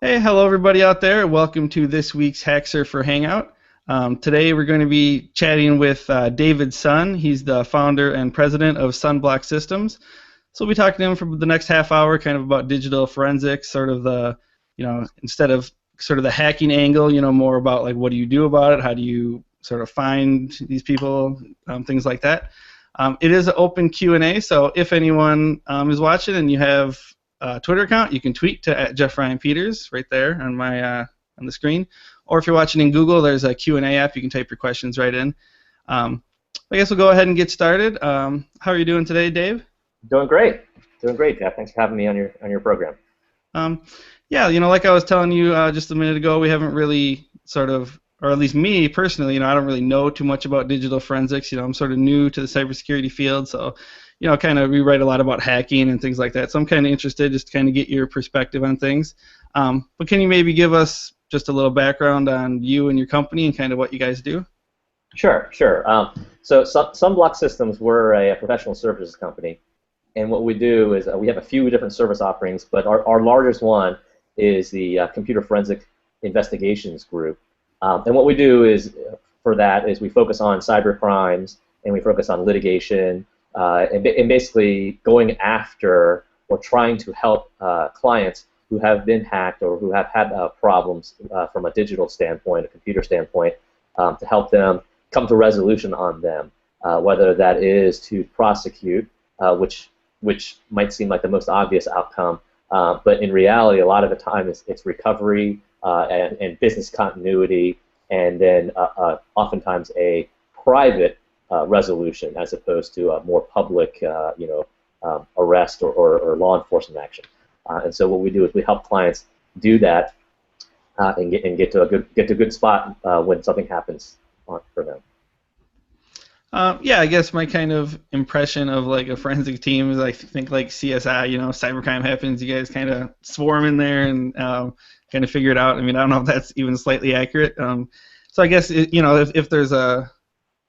Hey, hello everybody out there. Welcome to this week's HackSurfer Hangout. Today we're going to be chatting with David Sun. He's the founder and president of SunBlock Systems. So we'll be talking to him for the next half hour kind of about digital forensics, sort of the, instead of sort of the hacking angle, more about like what do you do about it, how do you sort of find these people, things like that. It is an open Q&A, so if anyone is watching and you have Twitter account, you can tweet to @JeffRyanPeters right there on my on the screen. Or if you're watching in Google, there's a Q&A app. You can type your questions right in. I guess we'll go ahead and get started. How are you doing today, Dave? Doing great, Jeff. Thanks for having me on your program. Yeah, like I was telling you just a minute ago, we haven't really sort of, or at least me personally, I don't really know too much about digital forensics. I'm sort of new to the cybersecurity field, so kind of we write a lot about hacking and things like that. So I'm kind of interested just to kind of get your perspective on things. But can you maybe give us just a little background on you and your company and kind of what you guys do? Sure. So SunBlock Systems, we're a professional services company, and what we do is we have a few different service offerings, but our largest one is the computer forensic investigations group. And what we do is for that is we focus on cyber crimes and we focus on litigation. And basically going after or trying to help clients who have been hacked or who have had problems from a digital standpoint, a computer standpoint, to help them come to resolution on them, whether that is to prosecute, which might seem like the most obvious outcome, but in reality, a lot of the time it's recovery and business continuity, and then oftentimes a private resolution as opposed to a more public, arrest or law enforcement action. And so what we do is we help clients do that and get to a good spot when something happens for them. Yeah, I guess my kind of impression of like a forensic team is I think like CSI, cybercrime happens, you guys kind of swarm in there and kind of figure it out. I mean, I don't know if that's even slightly accurate. So I guess if there's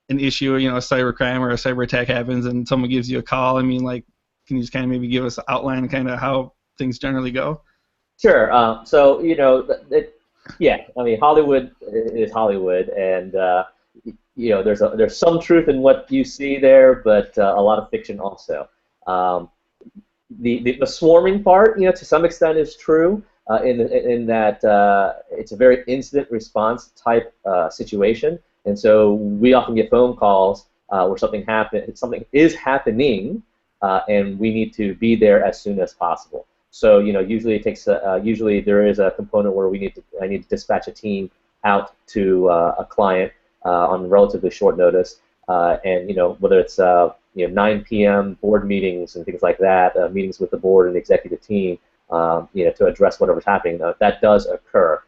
an issue, a cybercrime or a cyber attack happens and someone gives you a call, I mean, like, can you just kind of maybe give us an outline kind of how things generally go? Sure. So, yeah, I memean, Hollywood is Hollywood, and, there's some truth in what you see there, but a lot of fiction also. The swarming part, to some extent is true in that it's a very incident response type situation. And so we often get phone calls where something is happening, and we need to be there as soon as possible. So usually it takes usually there is a component where I need to dispatch a team out to a client on relatively short notice, and whether it's 9 p.m. board meetings and things like that, meetings with the board and the executive team, to address whatever's happening, that does occur.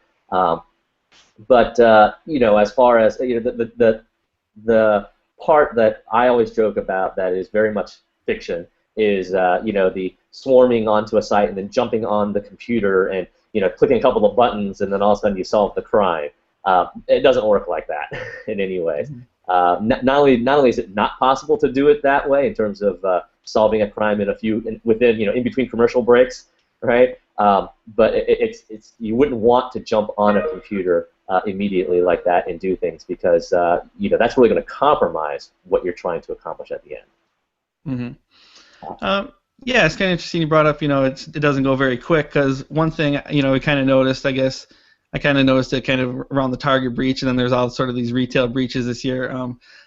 But as far as the part that I always joke about that is very much fiction is the swarming onto a site and then jumping on the computer and clicking a couple of buttons and then all of a sudden you solve the crime. It doesn't work like that in any way. Not only is it not possible to do it that way in terms of solving a crime within in between commercial breaks, right? But it's you wouldn't want to jump on a computer immediately like that and do things because that's really going to compromise what you're trying to accomplish at the end. Mm-hmm. Yeah, it's kind of interesting you brought up. It doesn't go very quick because one thing we kind of noticed. I guess I kind of noticed it kind of around the Target breach, and then there's all sort of these retail breaches this year.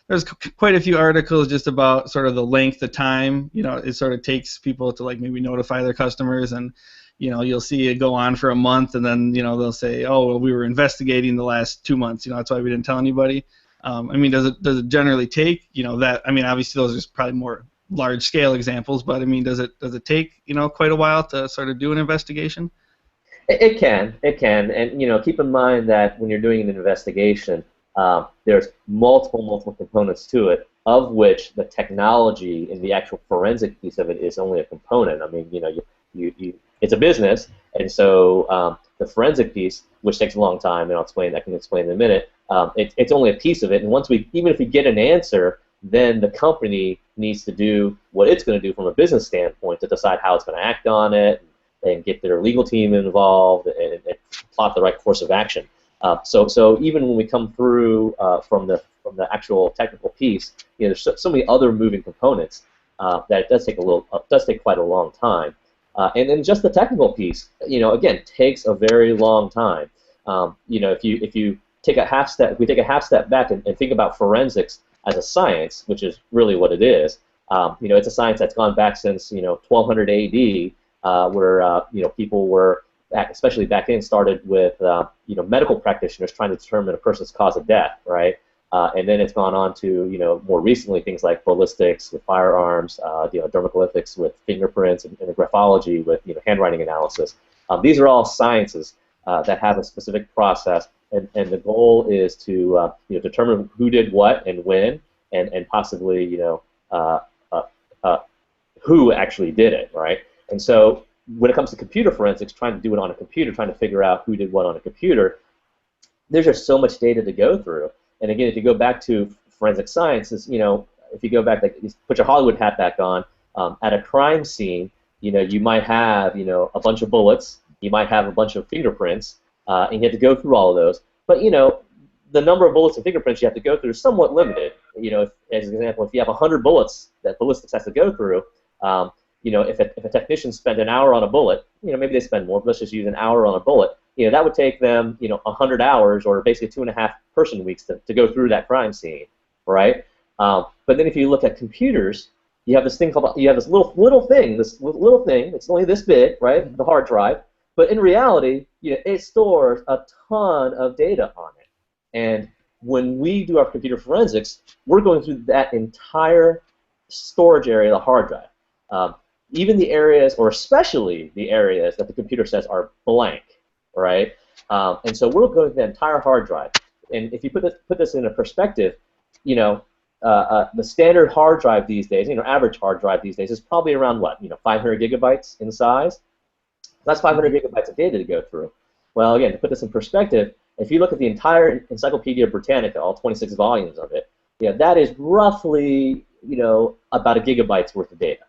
There's quite a few articles just about sort of the length of time it sort of takes people to like maybe notify their customers, and you'll see it go on for a month, and then they'll say, oh, well, we were investigating the last 2 months. That's why we didn't tell anybody. I mean, does it generally take that? I mean, obviously those are probably more large scale examples, but I mean, does it take quite a while to sort of do an investigation? It can, and keep in mind that when you're doing an investigation, there's multiple components to it, of which the technology and the actual forensic piece of it is only a component. I mean, it's a business, and so the forensic piece, which takes a long time, and I can explain in a minute. It's only a piece of it, and even if we get an answer, then the company needs to do what it's going to do from a business standpoint to decide how it's going to act on it and get their legal team involved and plot the right course of action. So even when we come through from the actual technical piece, there's so many other moving components that it does take quite a long time. And then just the technical piece, again, takes a very long time. If you take a half step, if we take a half step back and think about forensics as a science, which is really what it is, it's a science that's gone back since 1200 AD, where people were, especially back then, started with medical practitioners trying to determine a person's cause of death, right? And then it's gone on to more recently things like ballistics with firearms, dermoglyphics with fingerprints, and graphology with handwriting analysis. These are all sciences that have a specific process, and the goal is to determine who did what and when, and possibly who actually did it, right? And so when it comes to computer forensics, trying to do it on a computer, trying to figure out who did what on a computer, there's just so much data to go through. And again, if you go back to forensic sciences, if you go back, like, put your Hollywood hat back on, at a crime scene, you might have, a bunch of bullets, you might have a bunch of fingerprints, and you have to go through all of those. But, the number of bullets and fingerprints you have to go through is somewhat limited. As an example, if you have 100 bullets that ballistics has to go through, if a technician spent an hour on a bullet, maybe they spend more, but let's just use an hour on a bullet, that would take them, 100 hours, or basically 2.5 person weeks to go through that crime scene, right? But then if you look at computers, you have this thing called, this little thing, it's only this big, right, the hard drive, but in reality, it stores a ton of data on it. And when we do our computer forensics, we're going through that entire storage area of the hard drive. Even the areas, or especially the areas that the computer says are blank, right? And so we're going through the entire hard drive. And if you put this in a perspective, the standard hard drive these days, average hard drive these days is probably around what, 500 gigabytes in size. That's 500 gigabytes of data to go through. Well, again, to put this in perspective, if you look at the entire Encyclopedia Britannica, all 26 volumes of it, that is roughly, about a gigabyte's worth of data.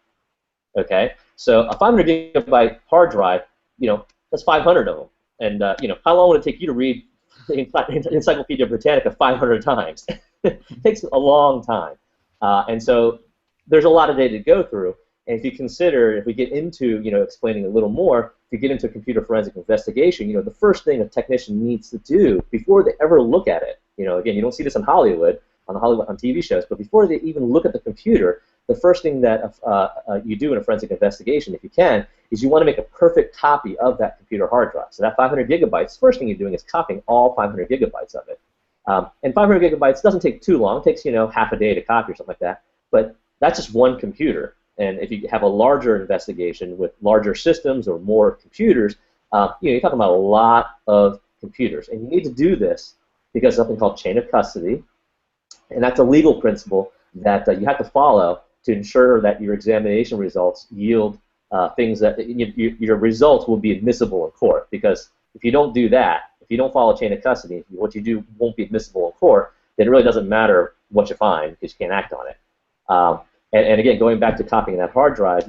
Okay, so a 500 gigabyte hard drive, that's 500 of them. And how long would it take you to read the Encyclopedia Britannica 500 times? It takes a long time. And so there's a lot of data to go through. And if you consider, if we get into explaining a little more, if you get into computer forensic investigation, the first thing a technician needs to do before they ever look at it, again, you don't see this in Hollywood, on TV shows, but before they even look at the computer, the first thing that you do in a forensic investigation, if you can, is you want to make a perfect copy of that computer hard drive. So that 500 gigabytes, first thing you're doing is copying all 500 gigabytes of it. And 500 gigabytes doesn't take too long. It takes, half a day to copy or something like that. But that's just one computer. And if you have a larger investigation with larger systems or more computers, you're talking about a lot of computers. And you need to do this because of something called chain of custody. And that's a legal principle that you have to follow to ensure that your examination results yield things that your results will be admissible in court. Because if you don't do that, if you don't follow chain of custody, what you do won't be admissible in court, then it really doesn't matter what you find because you can't act on it. And again, going back to copying that hard drive,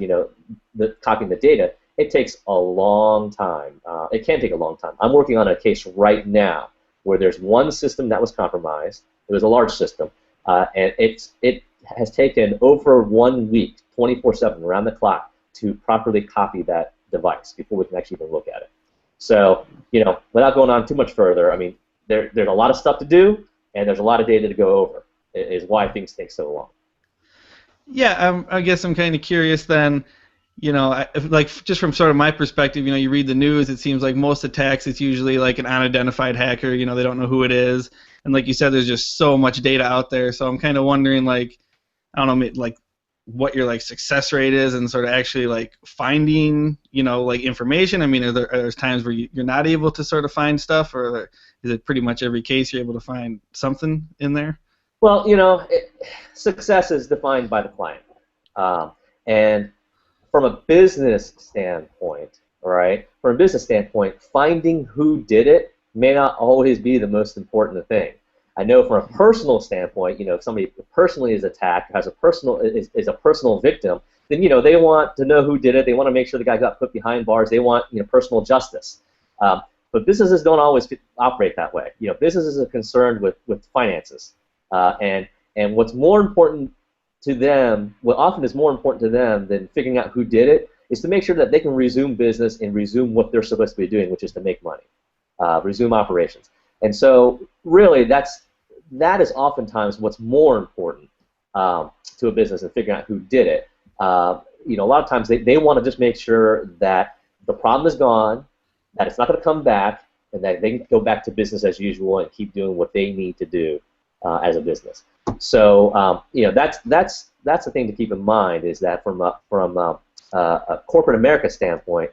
copying the data, it takes a long time. It can take a long time. I'm working on a case right now where there's one system that was compromised. It was a large system, and it has taken over 1 week, 24/7, around the clock, to properly copy that device before we can actually even look at it. So, without going on too much further, I mean, there's a lot of stuff to do, and there's a lot of data to go over. Is why things take so long. Yeah, I guess I'm kind of curious then, like just from sort of my perspective, you read the news, it seems like most attacks, it's usually like an unidentified hacker, they don't know who it is. And like you said, there's just so much data out there. So I'm kind of wondering, like, I don't know, like what your like success rate is and sort of actually like finding, like information. I mean, are there times where you're not able to sort of find stuff, or is it pretty much every case you're able to find something in there? Well, success is defined by the client. And from a business standpoint, finding who did it may not always be the most important thing. I know from a personal standpoint, if somebody personally is attacked, is a personal victim, then they want to know who did it. They want to make sure the guy got put behind bars. They want personal justice. But But businesses don't always operate that way. Businesses are concerned with finances, and what's more important to them, what often is more important to them than figuring out who did it, is to make sure that they can resume business and resume what they're supposed to be doing, which is to make money, resume operations. And so, really, that is oftentimes what's more important to a business than figuring out who did it. A lot of times they want to just make sure that the problem is gone, that it's not going to come back, and that they can go back to business as usual and keep doing what they need to do as a business. So that's the thing to keep in mind, is that from a corporate America standpoint,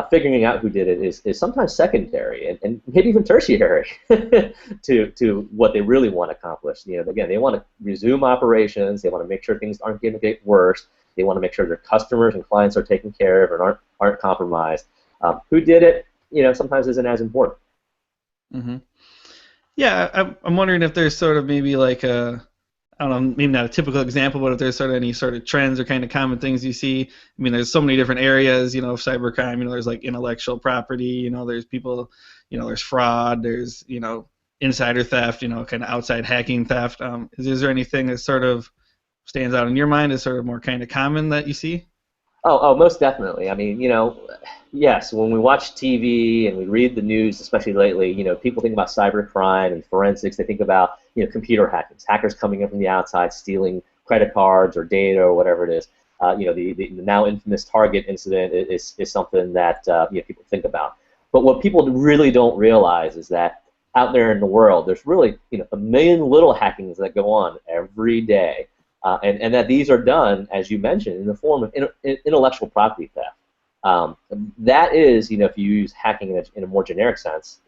figuring out who did it is sometimes secondary and maybe even tertiary to what they really want to accomplish. Again, they want to resume operations. They want to make sure things aren't going to get worse. They want to make sure their customers and clients are taken care of and aren't compromised. Who did it? Sometimes isn't as important. Mm-hmm. Yeah, I'm wondering if there's sort of maybe like I don't know, maybe not a typical example, but if there's sort of any sort of trends or kind of common things you see. I mean, there's so many different areas, of cybercrime. There's like intellectual property. There's people, there's fraud. There's, insider theft. Kind of outside hacking theft. Is there anything that sort of stands out in your mind as sort of more kind of common that you see? Oh, most definitely. I mean, yes, when we watch TV and we read the news, especially lately, people think about cybercrime and forensics. They think about, computer hackers coming in from the outside, stealing credit cards or data or whatever it is. The now infamous Target incident is something that people think about. But what people really don't realize is that out there in the world, there's really a million little hackings that go on every day. And that these are done, as you mentioned, in the form of intellectual property theft. That is, if you use hacking in a more generic sense,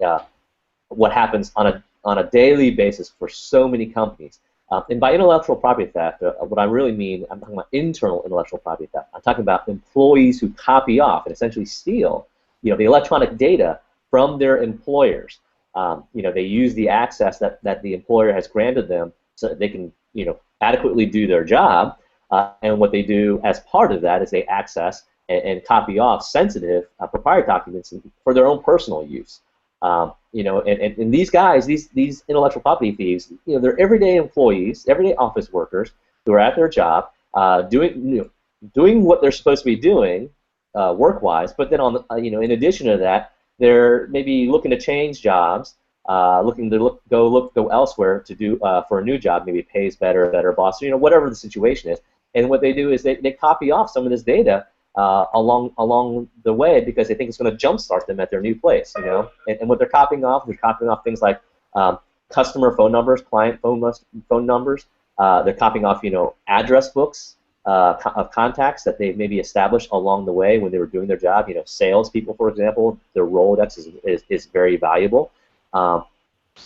what happens on a daily basis for so many companies. And by intellectual property theft, what I really mean, I'm talking about internal intellectual property theft. I'm talking about employees who copy off and essentially steal, the electronic data from their employers. They use the access that the employer has granted them so that they can, adequately do their job, and what they do as part of that is they access and copy off sensitive proprietary documents for their own personal use. And these guys, these intellectual property thieves, they're everyday employees, everyday office workers who are at their job, doing what they're supposed to be doing, work-wise. But then in addition to that, they're maybe looking to change jobs. Looking to go elsewhere to do for a new job, maybe pays better boss, whatever the situation is. And what they do is they copy off some of this data along the way because they think it's going to jumpstart them at their new place, And what they're copying off things like customer phone numbers, client phone numbers. They're copying off, address books of contacts that they maybe established along the way when they were doing their job. Salespeople, for example, their Rolodex is very valuable. Or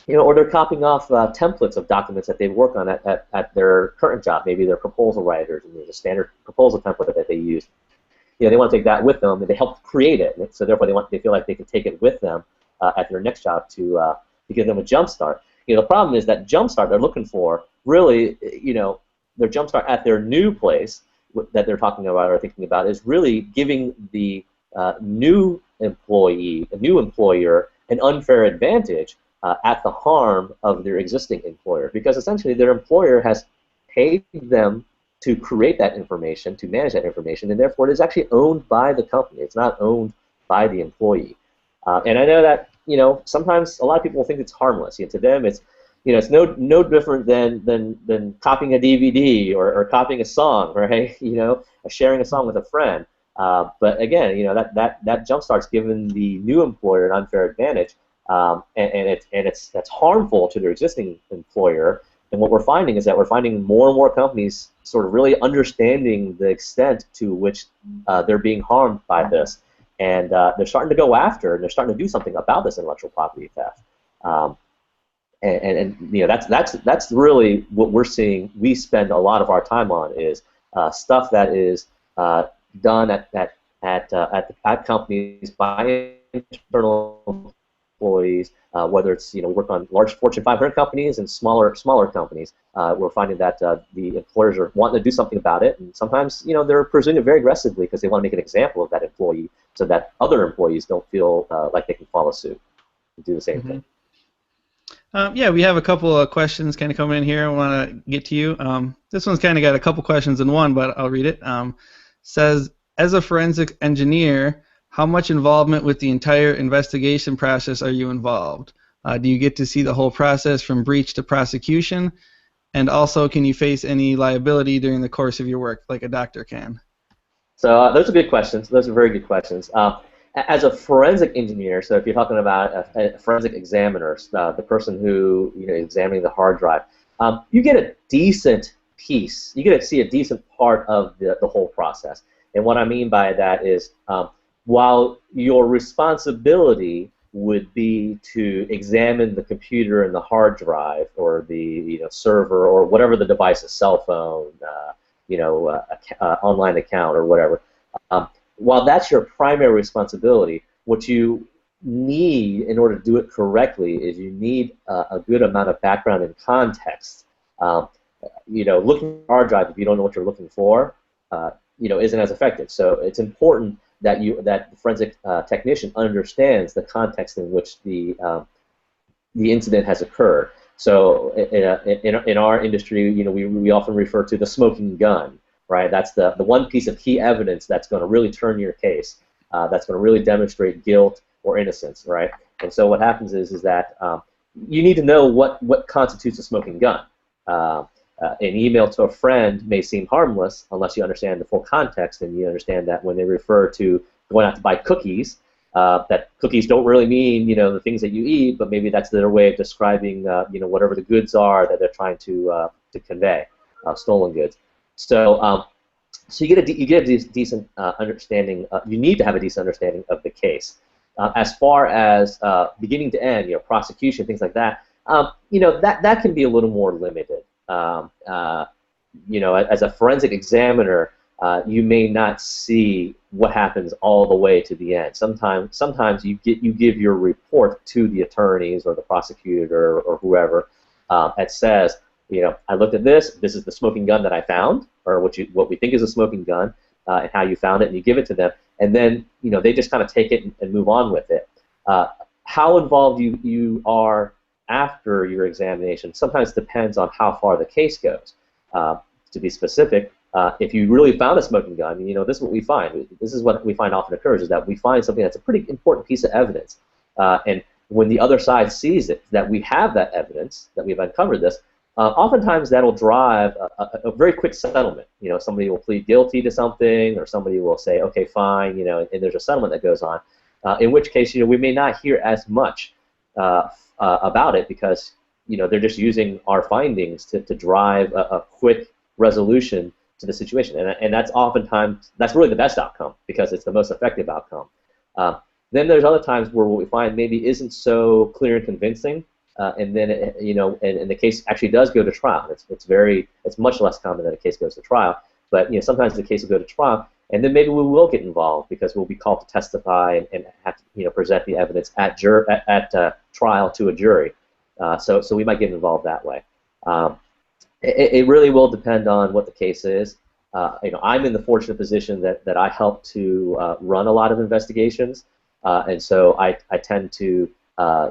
they're copying off templates of documents that they work on at their current job. Maybe they're proposal writers, and there's a standard proposal template that they use. They want to take that with them, and they help create it. So therefore, they feel like they can take it with them at their next job to give them a jump start. The problem is that jump start they're looking for really, their jump start at their new place that they're talking about or thinking about is really giving the new employee, a new employer, an unfair advantage at the harm of their existing employer, because essentially their employer has paid them to create that information, to manage that information, and therefore it is actually owned by the company. It's not owned by the employee. And I know that sometimes a lot of people think it's harmless. To them, it's it's no different than copying a DVD or copying a song, right? Sharing a song with a friend. But again, that jumpstart's given the new employer an unfair advantage, and that's harmful to their existing employer. And what we're finding is that we're finding more and more companies sort of really understanding the extent to which they're being harmed by this, and they're starting to go after and they're starting to do something about this intellectual property theft. That's really what we're seeing. We spend a lot of our time on is stuff that is done at companies by internal employees, whether it's we work on large Fortune 500 companies and smaller companies. We're finding that the employers are wanting to do something about it, and sometimes they're pursuing it very aggressively because they want to make an example of that employee so that other employees don't feel like they can follow suit. do the same Mm-hmm. thing. Yeah, we have a couple of questions kind of coming in here. I want to get to you. This one's kind of got a couple questions in one, but I'll read it. Says, as a forensic engineer, how much involvement with the entire investigation process are you involved? Do you get to see the whole process from breach to prosecution? And also, can you face any liability during the course of your work, like a doctor can? So those are good questions. Those are very good questions. As a forensic engineer, so if you're talking about a forensic examiner, the person who examining the hard drive, you get a decent piece. You get to see a decent part of the whole process. And what I mean by that is, while your responsibility would be to examine the computer and the hard drive, or the server, or whatever the device is, cell phone, online account, or whatever. While that's your primary responsibility, what you need in order to do it correctly is you need a good amount of background and context. Looking at a hard drive, if you don't know what you're looking for, isn't as effective. So it's important that the forensic technician understands the context in which the incident has occurred. So in our industry, we often refer to the smoking gun. Right, that's the one piece of key evidence that's going to really turn your case, that's going to really demonstrate guilt or innocence, right? And so what happens is that you need to know what constitutes a smoking gun. An email to a friend may seem harmless unless you understand the full context, and you understand that when they refer to going out to buy cookies, that cookies don't really mean the things that you eat, but maybe that's their way of describing whatever the goods are that they're trying to convey, stolen goods. So, so you get a decent understanding. You need to have a decent understanding of the case. As far as beginning to end, prosecution, things like that, that can be a little more limited. As a forensic examiner, you may not see what happens all the way to the end. Sometimes you give your report to the attorneys or the prosecutor or whoever that says, I looked at this. This is the smoking gun that I found, or what we think is a smoking gun, and how you found it, and you give it to them, and then they just kind of take it and move on with it. How involved you are after your examination sometimes depends on how far the case goes. To be specific, if you really found a smoking gun, this is what we find. This is what we find often occurs, is that we find something that's a pretty important piece of evidence, and when the other side sees it, that we have that evidence, that we've uncovered this. Oftentimes that'll drive a very quick settlement. Somebody will plead guilty to something, or somebody will say, okay, fine, and there's a settlement that goes on. In which case, we may not hear as much about it, because they're just using our findings to drive a quick resolution to the situation, and that's really the best outcome, because it's the most effective outcome. Then there's other times where what we find maybe isn't so clear and convincing. And then and the case actually does go to trial. It's much less common that a case goes to trial, but sometimes the case will go to trial, and then maybe we will get involved because we'll be called to testify and have to present the evidence at trial to a jury. So we might get involved that way. It really will depend on what the case is. I'm in the fortunate position that I help to run a lot of investigations, and so I tend to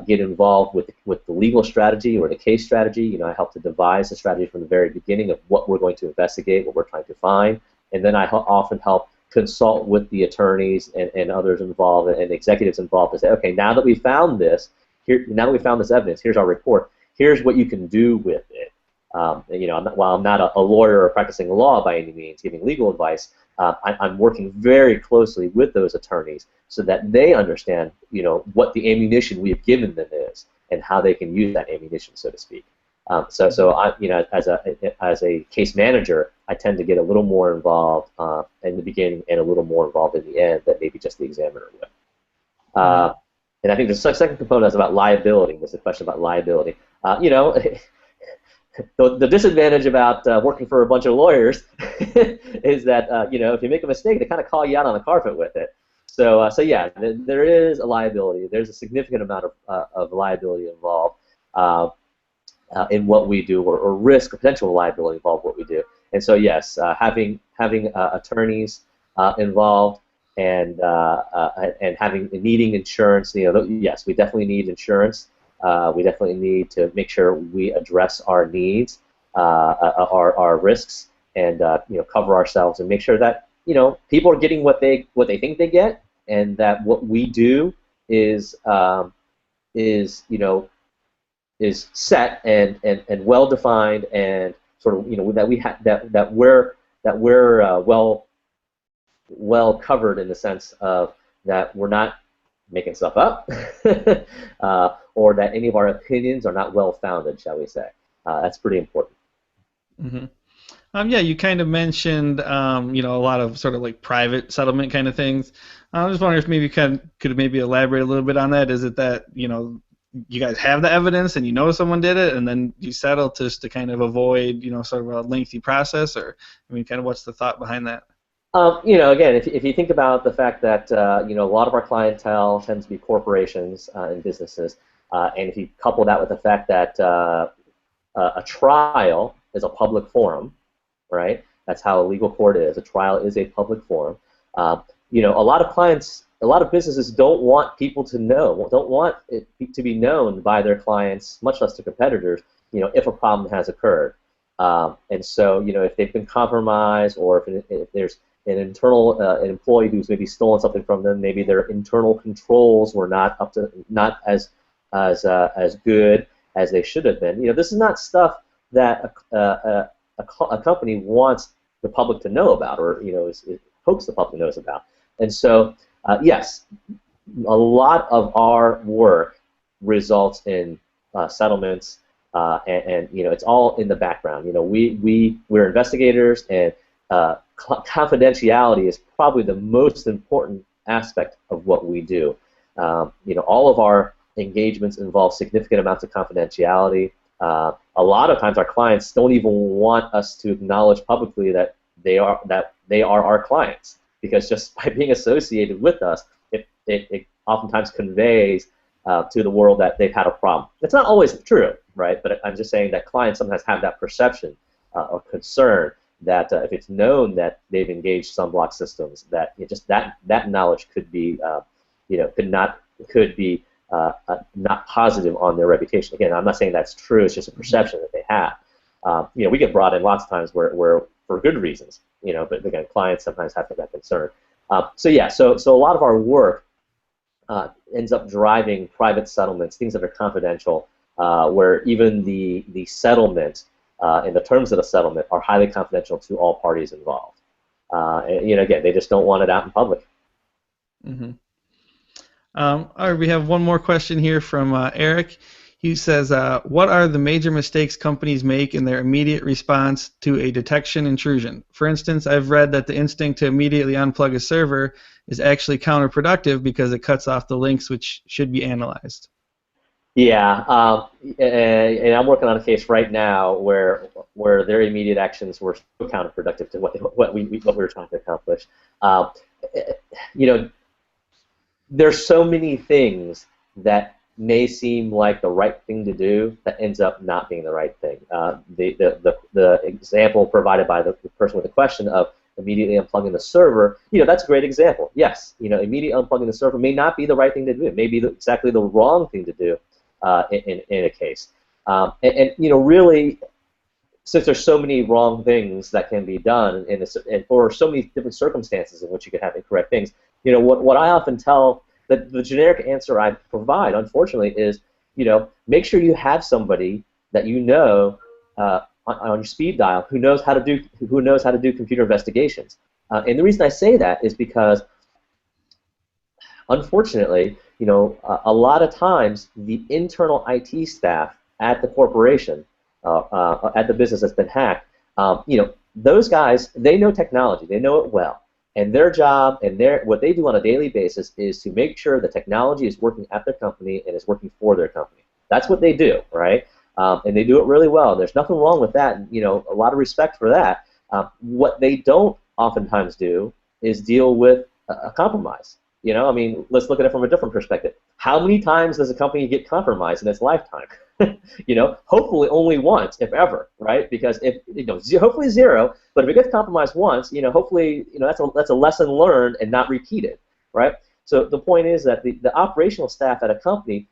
get involved with the legal strategy or the case strategy. I help to devise the strategy from the very beginning of what we're going to investigate, what we're trying to find, and then I often help consult with the attorneys and others involved and executives involved to say, okay, now that we found this, now that we found this evidence, here's our report. Here's what you can do with it. While I'm not a lawyer or practicing law by any means, giving legal advice, I'm working very closely with those attorneys so that they understand, what the ammunition we have given them is and how they can use that ammunition, so to speak. So I, as a case manager, I tend to get a little more involved in the beginning and a little more involved in the end than maybe just the examiner would. And I think the second component is about liability. There's a question about liability. The disadvantage about working for a bunch of lawyers is that if you make a mistake, they kind of call you out on the carpet with it. So yeah, there is a liability. There's a significant amount of liability involved in what we do, or risk or potential liability involved in what we do. And so yes, having attorneys involved and needing insurance. Yes, we definitely need insurance. We definitely need to make sure we address our needs, our risks, and cover ourselves and make sure that people are getting what they think they get, and that what we do is set and well defined, and sort of that we that we're well covered in the sense of that we're not making stuff up, or that any of our opinions are not well founded, shall we say. That's pretty important. Mm-hmm. Yeah, you kind of mentioned a lot of sort of like private settlement kind of things. I was wondering if maybe you could maybe elaborate a little bit on that. Is it that you guys have the evidence and someone did it, and then you settle just to kind of avoid sort of a lengthy process, or kind of what's the thought behind that? Again, if you think about the fact that a lot of our clientele tends to be corporations and businesses, and if you couple that with the fact that a trial is a public forum, right? That's how a legal court is. A trial is a public forum. A lot of clients, a lot of businesses don't want people to know, don't want it to be known by their clients, much less to competitors, if a problem has occurred. And so, if they've been compromised, or if there's an internal an employee who's maybe stolen something from them, maybe their internal controls were not as good as they should have been. This is not stuff that a company wants the public to know about, or it hopes the public knows about. And so, yes, a lot of our work results in settlements, and it's all in the background. We're investigators, and confidentiality is probably the most important aspect of what we do. All of our engagements involve significant amounts of confidentiality. A lot of times, our clients don't even want us to acknowledge publicly that they are our clients, because just by being associated with us, it oftentimes conveys to the world that they've had a problem. It's not always true, right? But I'm just saying that clients sometimes have that perception or concern that if it's known that they've engaged SunBlock Systems, that just that knowledge could be, not positive on their reputation. Again, I'm not saying that's true. It's just a perception that they have. We get brought in lots of times where for good reasons. But again, clients sometimes have that concern. So a lot of our work ends up driving private settlements, things that are confidential, where even the settlement and the terms of the settlement are highly confidential to all parties involved. Again, they just don't want it out in public. Mm-hmm. All right, we have one more question here from Eric. He says, what are the major mistakes companies make in their immediate response to a detection intrusion? For instance, I've read that the instinct to immediately unplug a server is actually counterproductive because it cuts off the links which should be analyzed. Yeah, and I'm working on a case right now where their immediate actions were so counterproductive to what we were trying to accomplish. There's so many things that may seem like the right thing to do that ends up not being the right thing. The example provided by the person with the question of immediately unplugging the server, that's a great example. Yes, immediately unplugging the server may not be the right thing to do. It may be exactly the wrong thing to do in a case. Really, since there's so many wrong things that can be done and for so many different circumstances in which you can have incorrect things, what I often tell, the generic answer I provide, unfortunately, is make sure you have somebody that on your speed dial who knows how to do computer investigations. And the reason I say that is because, unfortunately, a lot of times the internal IT staff at the corporation, at the business that's been hacked, those guys, they know technology, they know it well. And their job and what they do on a daily basis is to make sure the technology is working at their company and is working for their company. That's what they do, right? And they do it really well. There's nothing wrong with that. And, a lot of respect for that. What they don't oftentimes do is deal with a compromise. Let's look at it from a different perspective. How many times does a company get compromised in its lifetime? Hopefully only once, if ever, right? Because if hopefully zero, but if it gets compromised once, hopefully that's a lesson learned and not repeated, right? So the point is that the operational staff at a company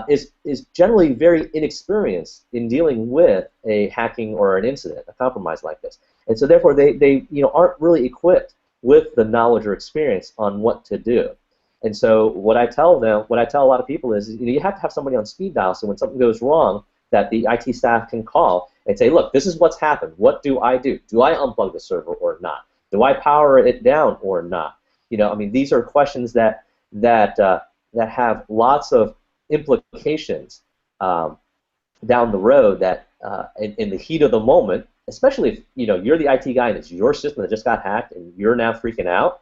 is generally very inexperienced in dealing with a hacking or an incident, a compromise like this, and so therefore they aren't really equipped with the knowledge or experience on what to do. And so what I tell a lot of people is, you have to have somebody on speed dial, so when something goes wrong, that the IT staff can call and say, look, this is what's happened. What do I do? Do I unplug the server or not? Do I power it down or not? These are questions that have lots of implications down the road that in the heat of the moment, especially if you're the IT guy and it's your system that just got hacked and you're now freaking out,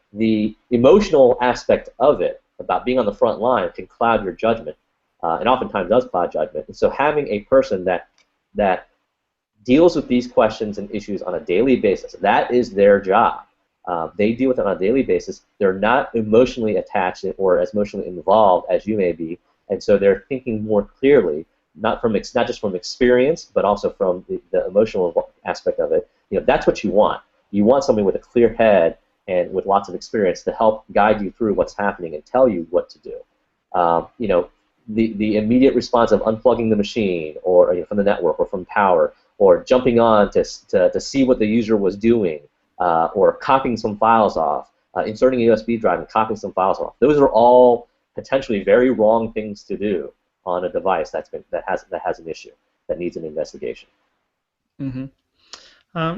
the emotional aspect of it about being on the front line can cloud your judgment, and oftentimes does cloud judgment. And so having a person that deals with these questions and issues on a daily basis, that is their job. They deal with it on a daily basis. They're not emotionally attached or as emotionally involved as you may be, and so they're thinking more clearly, not just from experience, but also from the emotional aspect of it. That's what you want. You want somebody with a clear head and with lots of experience to help guide you through what's happening and tell you what to do. The immediate response of unplugging the machine or from the network or from power, or jumping on to see what the user was doing, or copying some files off, inserting a USB drive and copying some files off. Those are all potentially very wrong things to do on a device that has an issue that needs an investigation. Mm-hmm.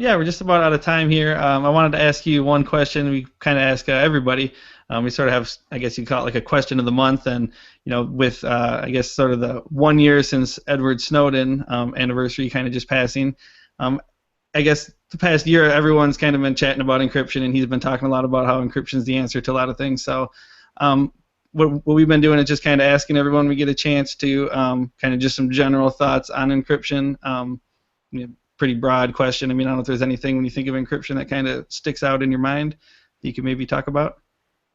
Yeah, we're just about out of time here. I wanted to ask you one question. We kind of ask everybody. We sort of have, I guess you'd call it like a question of the month, and with I guess sort of the 1 year since Edward Snowden anniversary kind of just passing. I guess the past year everyone's kind of been chatting about encryption, and he's been talking a lot about how encryption is the answer to a lot of things. So what we've been doing is just kind of asking everyone we get a chance to kind of just some general thoughts on encryption. Pretty broad question. I don't know if there's anything when you think of encryption that kind of sticks out in your mind that you could maybe talk about.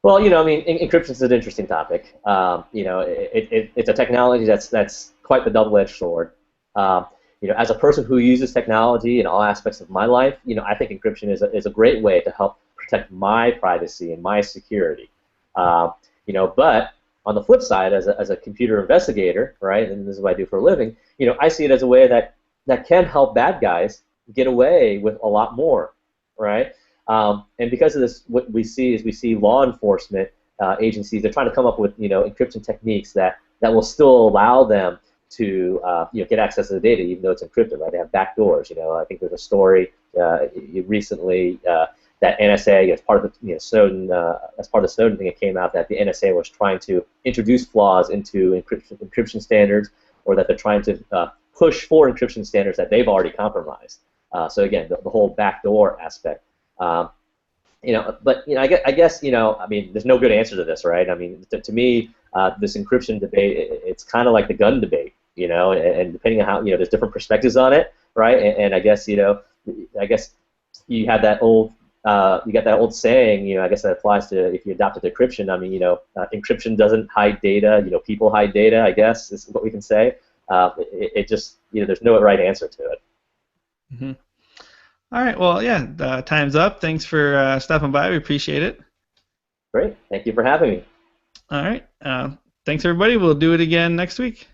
Well, encryption is an interesting topic. It's a technology that's quite the double-edged sword. As a person who uses technology in all aspects of my life, I think encryption is a great way to help protect my privacy and my security. But on the flip side, as a computer investigator, right, and this is what I do for a living, I see it as a way that can help bad guys get away with a lot more, right? And because of this, what we see is law enforcement agencies, they're trying to come up with encryption techniques that will still allow them to get access to the data, even though it's encrypted, right? They have backdoors. I think there's a story recently that NSA, as part of the Snowden, as part of the Snowden thing, it came out that the NSA was trying to introduce flaws into encryption standards, or that they're trying to push for encryption standards that they've already compromised. So again, the whole backdoor aspect. But I guess there's no good answer to this, right? To me, this encryption debate, it's kind of like the gun debate, and depending on how there's different perspectives on it, right? And I guess you have that old you got that old saying, I guess that applies to if you adopted encryption. Encryption doesn't hide data. People hide data, I guess, is what we can say. It just, there's no right answer to it. Mm-hmm. All right. Well, yeah, time's up. Thanks for stopping by. We appreciate it. Great. Thank you for having me. All right. Thanks, everybody. We'll do it again next week.